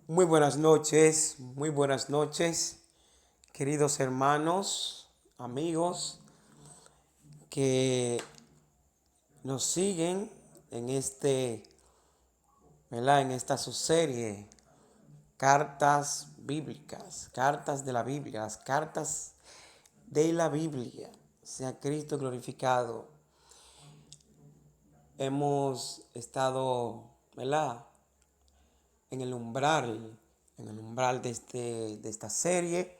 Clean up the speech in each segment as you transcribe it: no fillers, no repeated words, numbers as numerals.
muy buenas noches, queridos hermanos, amigos que nos siguen en ¿verdad? En esta su serie, cartas bíblicas, cartas de la Biblia, las cartas de la Biblia. Sea Cristo glorificado. Hemos estado, ¿verdad? En el umbral de esta serie.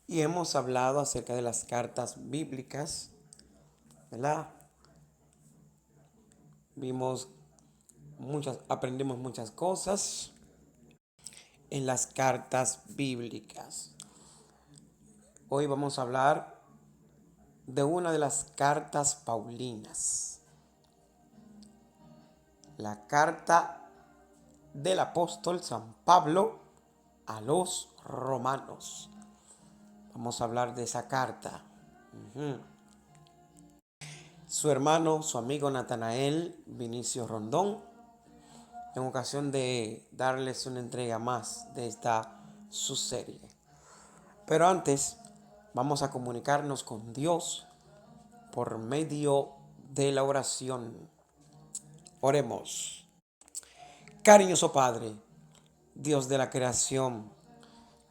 Y hemos hablado acerca de las cartas bíblicas, ¿verdad? Aprendimos muchas cosas en las cartas bíblicas. Hoy vamos a hablar de una de las cartas paulinas, la carta del apóstol San Pablo a los romanos. Vamos a hablar de esa carta. Su hermano, su amigo Natanael Vinicio Rondón, en ocasión de darles una entrega más de esta su serie. Pero antes, vamos a comunicarnos con Dios por medio de la oración. Oremos. Cariñoso Padre, Dios de la creación,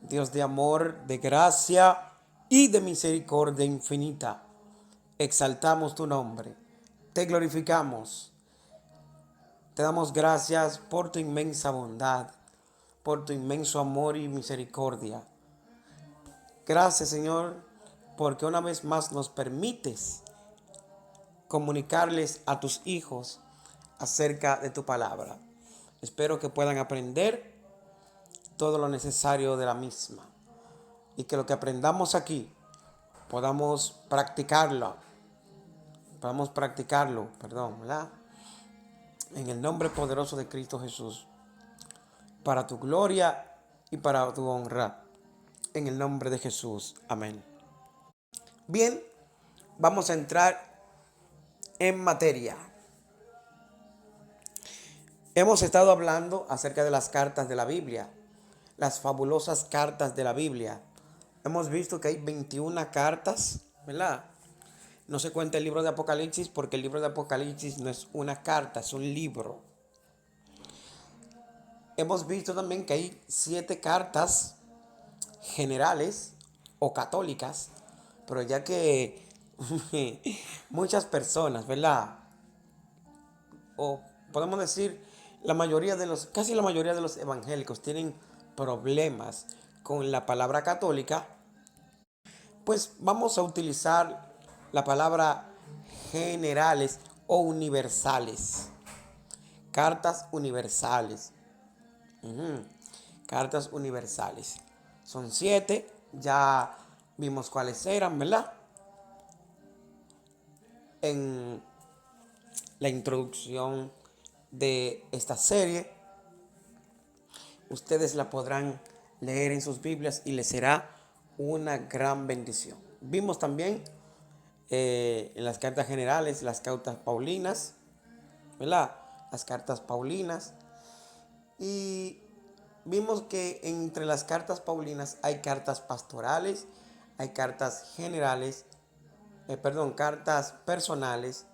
Dios de amor, de gracia y de misericordia infinita, exaltamos tu nombre, te glorificamos, te damos gracias por tu inmensa bondad, por tu inmenso amor y misericordia. Gracias, Señor, porque una vez más nos permites comunicarles a tus hijos acerca de tu palabra. Espero que puedan aprender todo lo necesario de la misma y que lo que aprendamos aquí podamos practicarlo, ¿verdad? En el nombre poderoso de Cristo Jesús, para tu gloria y para tu honra, en el nombre de Jesús. Amén. Bien, vamos a entrar en materia. Hemos estado hablando acerca de las cartas de la Biblia, las fabulosas cartas de la Biblia. Hemos visto que hay 21 cartas, ¿verdad? No se cuenta el libro de Apocalipsis porque el libro de Apocalipsis no es una carta, es un libro. Hemos visto también que hay 7 cartas generales o católicas, pero ya que muchas personas, ¿verdad? O podemos decir, casi la mayoría de los evangélicos tienen problemas con la palabra católica, pues vamos a utilizar la palabra generales o universales. Cartas universales. Cartas universales. Son 7, ya vimos cuáles eran, ¿verdad? En la introducción de esta serie. Ustedes la podrán leer en sus Biblias y les será una gran bendición. Vimos también en las cartas generales las cartas paulinas, ¿verdad? Las cartas paulinas. Y vimos que entre las cartas paulinas hay cartas pastorales, hay cartas generales, cartas personales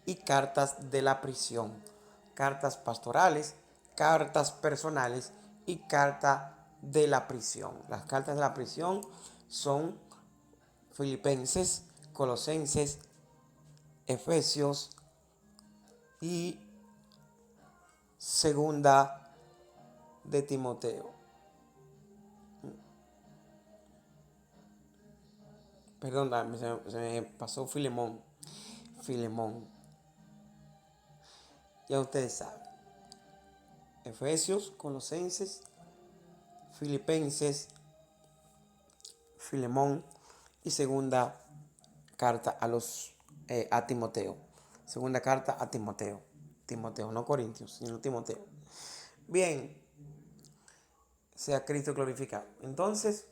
y cartas de la prisión. Cartas pastorales, cartas personales y carta de la prisión. Las cartas de la prisión son Filipenses, Colosenses, Efesios y Segunda de Timoteo. Perdón, se me pasó Filemón. Filemón. Ya ustedes saben. Efesios, Colosenses, Filipenses, Filemón y segunda carta a Timoteo. Segunda carta a Timoteo. Timoteo, no Corintios, sino Timoteo. Bien, sea Cristo glorificado. Entonces,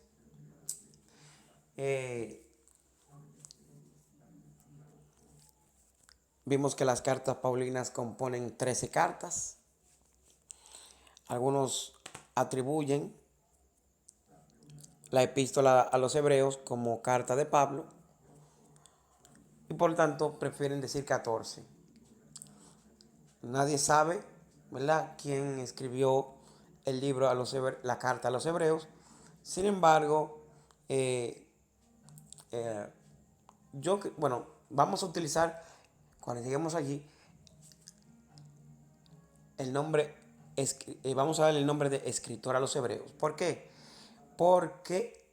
vimos que las cartas paulinas componen 13 cartas. Algunos atribuyen la epístola a los hebreos como carta de Pablo y por lo tanto prefieren decir 14. Nadie sabe, ¿verdad?, quién escribió el libro a la carta a los hebreos. Sin embargo, eh, eh, bueno, vamos a utilizar, cuando lleguemos allí, el nombre, vamos a dar el nombre de escritor a los hebreos. ¿Por qué? Porque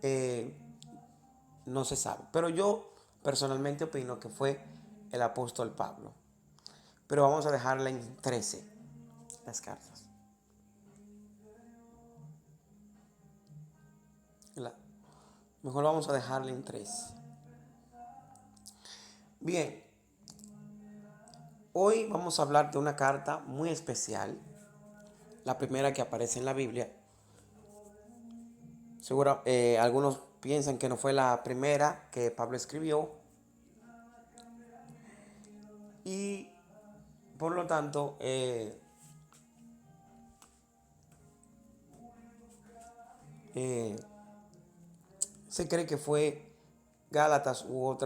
eh, no se sabe. Pero yo personalmente opino que fue el apóstol Pablo. Pero vamos a dejarla en 13 las cartas. Mejor vamos a dejarla en 13. Bien, hoy vamos a hablar de una carta muy especial. La primera que aparece en la Biblia. Seguro, algunos piensan que no fue la primera que Pablo escribió. Y por lo tanto, eh, se cree que fue Gálatas o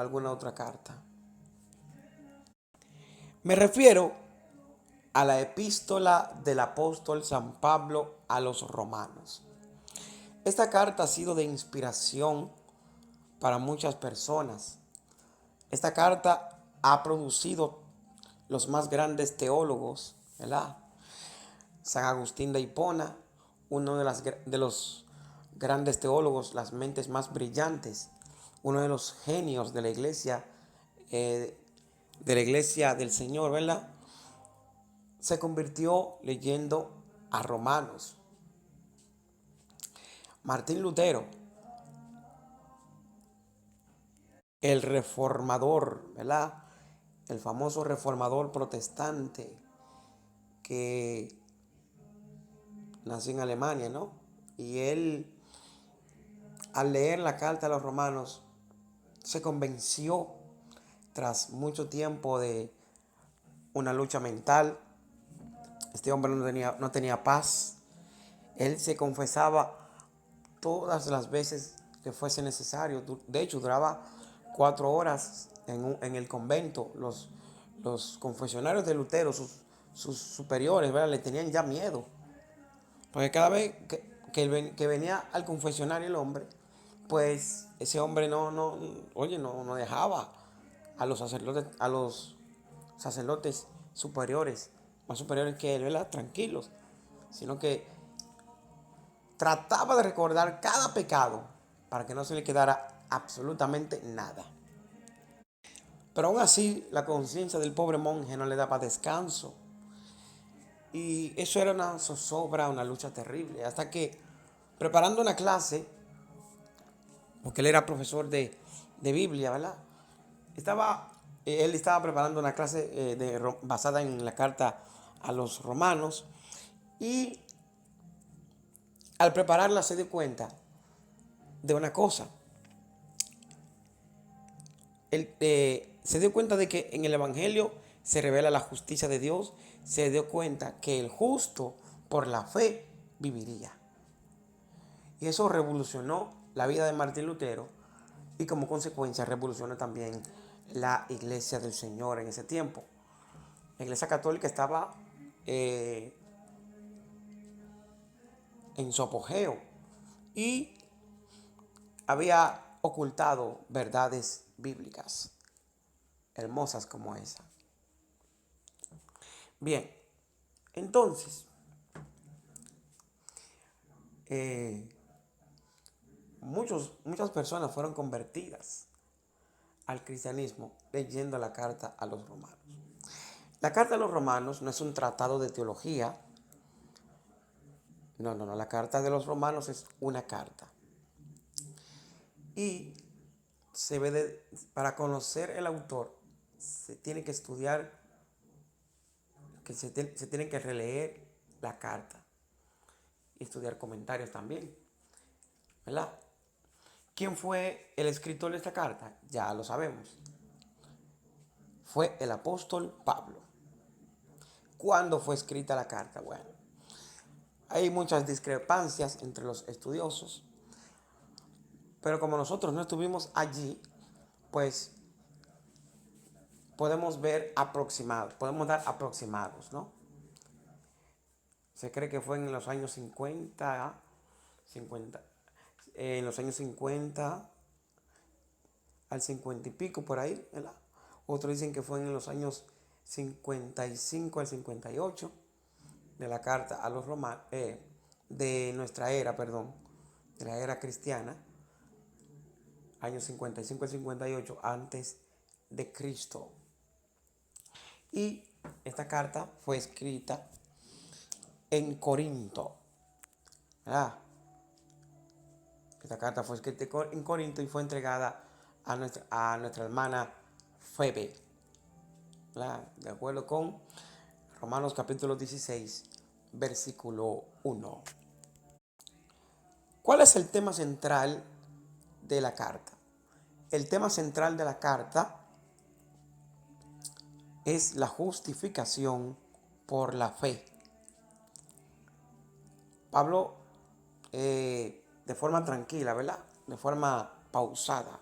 alguna otra carta. Me refiero a la epístola del apóstol San Pablo a los romanos. Esta carta ha sido de inspiración para muchas personas. Esta carta ha producido los más grandes teólogos, ¿verdad? San Agustín de Hipona, uno de los grandes teólogos, las mentes más brillantes, uno de los genios eh, de la iglesia del Señor, ¿verdad? Se convirtió leyendo a Romanos. Martín Lutero, el reformador, ¿verdad? El famoso reformador protestante que nació en Alemania, ¿no? Y él, al leer la carta a los romanos, se convenció tras mucho tiempo de una lucha mental. Este hombre no tenía paz. Él se confesaba todas las veces que fuese necesario. De hecho, duraba 4 horas en el convento. Los confesionarios de Lutero, sus superiores, ¿verdad?, le tenían ya miedo. Porque cada vez que venía al confesionario el hombre, pues ese hombre no dejaba a los sacerdotes superiores, más superiores que él, ¿verdad?, tranquilos, sino que trataba de recordar cada pecado para que no se le quedara absolutamente nada. Pero aún así, la conciencia del pobre monje no le daba descanso. Y eso era una zozobra, una lucha terrible. Hasta que, preparando una clase, porque él era profesor de Biblia, ¿verdad? Él estaba preparando una clase basada en la carta a los romanos. Y al prepararla se dio cuenta de una cosa. Se dio cuenta de que en el Evangelio se revela la justicia de Dios. Se dio cuenta que el justo por la fe viviría. Y eso revolucionó la vida de Martín Lutero y como consecuencia revolucionó también la iglesia del Señor en ese tiempo. La iglesia católica estaba en su apogeo y había ocultado verdades bíblicas hermosas como esa. Bien, entonces, muchas personas fueron convertidas al cristianismo leyendo la carta a los romanos. La carta a los romanos no es un tratado de teología. No. La carta de los romanos es una carta. Y para conocer el autor, se tiene que estudiar, se tiene que releer la carta y estudiar comentarios también, ¿verdad? ¿Quién fue el escritor de esta carta? Ya lo sabemos. Fue el apóstol Pablo. ¿Cuándo fue escrita la carta? Bueno, Hay muchas discrepancias entre los estudiosos, pero como nosotros no estuvimos allí, pues podemos ver aproximados, podemos dar aproximados, ¿no? Se cree que fue en los años 50, en los años 50 al 50 y pico por ahí, ¿verdad? Otros dicen que fue en los años 55 al 58 de la carta a los romanos, de nuestra era, perdón, de la era cristiana, años 55 al 58 antes de Cristo. Y esta carta fue escrita en Corinto, ¿verdad? Esta carta fue escrita en Corinto y fue entregada a nuestra hermana Febe, ¿verdad? De acuerdo con Romanos capítulo 16, versículo 1. ¿Cuál es el tema central de la carta? El tema central de la carta es la justificación por la fe. Pablo, de forma tranquila, ¿verdad? De forma pausada,